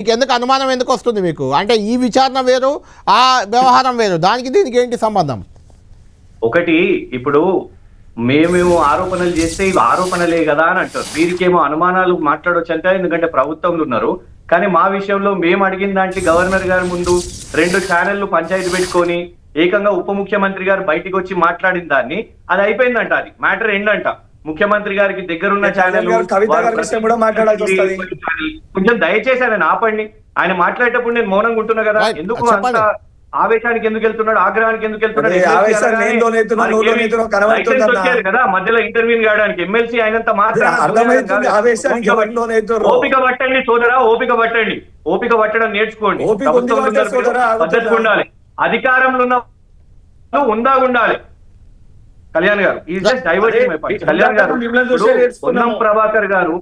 మీకు ఎందుకు అనుమానం ఎందుకు వస్తుంది మీకు? అంటే ఈ విచారణ వేరు, ఆ వ్యవహారం వేరు, దానికి దీనికి ఏంటి సంబంధం? ఒకటి ఇప్పుడు మేము ఆరోపణలు చేస్తే ఇవి ఆరోపణలే కదా అని అంటారు. వీరికేమో అనుమానాలు మాట్లాడొచ్చు అంటే ఎందుకంటే ప్రభుత్వంలో ఉన్నారు. కానీ మా విషయంలో మేము అడిగిన దాంట్లో గవర్నర్ గారి ముందు 2 ఛానళ్లు పంచాయతీ పెట్టుకొని ఏకంగా ఉప ముఖ్యమంత్రి గారు బయటికి వచ్చి మాట్లాడిన దాన్ని అది అయిపోయిందంట. అది మ్యాటర్ ఏంటంట. ముఖ్యమంత్రి గారికి దగ్గరున్న ఛానల్ కొంచెం దయచేసి ఆయన ఆపండి. ఆయన మాట్లాడేటప్పుడు నేను మౌనంగా ఉంటున్నా కదా. ఎందుకు అంత ఆవేశానికి ఎందుకు వెళ్తున్నాడు, ఆగ్రహానికి ఎందుకు వెళ్తున్నాడు? కదా మధ్యలో ఇంటర్వ్యూ కావడానికి ఎమ్మెల్సీ ఆయనంత ఓపిక పట్టండి సోదరా, ఓపిక పట్టండి. ఓపిక పట్టడం నేర్చుకోండి. పద్ధతిగా ఉండాలి. అధికారంలో ఉన్న ఉండాలి. కళ్యాణ్ గారు ఈ just diverting my point. Kalyan గారు పొన్నం ప్రభాకర్ గారు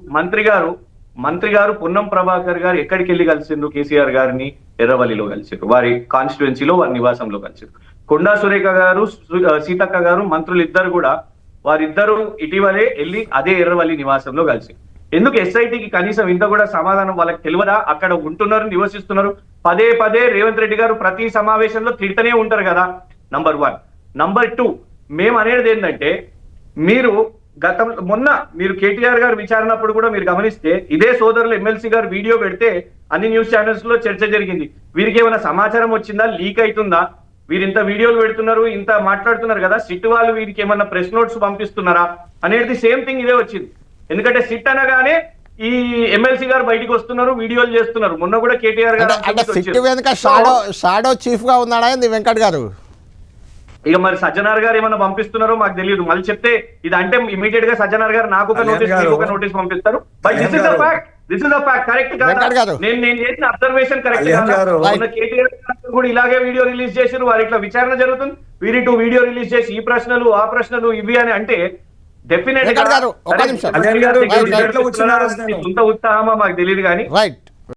మంత్రి గారు పొన్నం ప్రభాకర్ గారు ఎక్కడికి వెళ్ళి కలిసిండ్రు? కేసీఆర్ గారిని ఎర్రవల్లిలో కలిసిండ్రు, వారి కాన్స్టిట్యుయెన్సీలో, వారి నివాసంలో కలిసిండ్రు. కొండా సురేఖ గారు, సీతక్క గారు, మంత్రులు ఇద్దరు కూడా వారిద్దరూ ఇటీవలే వెళ్ళి అదే ఎర్రవల్లి నివాసంలో కలిసి. ఎందుకు ఎస్ఐటికి కనీసం ఇంత కూడా సమాధానం వాళ్ళకి తెలియదా? అక్కడ ఉంటున్నారు, నివసిస్తున్నారు. పదే రేవంత్ రెడ్డి గారు ప్రతి సమావేశంలో తిడుతూనే ఉంటారు కదా. నంబర్ 1. నంబర్ 2, మేము అనేది ఏంటంటే, మీరు మొన్న మీరు కేటీఆర్ గారు విచారణప్పుడు కూడా మీరు గమనిస్తే ఇదే సోదరులు ఎమ్మెల్సీ గారు వీడియో పెడితే అన్ని న్యూస్ ఛానల్స్ లో చర్చ జరిగింది. వీరికి ఏమైనా సమాచారం వచ్చిందా, లీక్ అవుతుందా? వీరు ఇంత వీడియోలు పెడుతున్నారు, ఇంత మాట్లాడుతున్నారు కదా, సిట్ వాళ్ళు వీరికి ఏమన్నా ప్రెస్ నోట్స్ పంపిస్తున్నారా అనేది సేమ్ థింగ్ ఇదే వచ్చింది. ఎందుకంటే సిట్ అనగానే ఈ ఎమ్మెల్సీ గారు బయటికి వస్తున్నారు, వీడియోలు చేస్తున్నారు. మొన్న కూడా కేటీఆర్ గారు షాడో చీఫ్ గా ఉన్నాడా వెంకట్ గారు? ఇక మరి సజ్జనార్ గారు ఏమన్నా పంపిస్తున్నారో మాకు తెలియదు. మళ్ళీ చెప్తే ఇది అంటే ఇమీడియట్ గా సజ్జనార్ గారు నాకు ఒక నోటీస్ పంపిస్తారు. But this is the fact. Correct కాదు? నేను చేసిన అబ్జర్వేషన్ కరెక్ట్ కాదు. కేటీఆర్ కూడా ఇలాగే వీడియో రిలీజ్ చేశారు. వారి ఇట్లా విచారణ జరుగుతుంది, వీరి వీడియో రిలీజ్ చేసి ఈ ప్రశ్నలు ఆ ప్రశ్నలు ఇవి అని అంటే డెఫినెట్ గా సొంత ఉత్సాహమా మాకు తెలియదు కానీ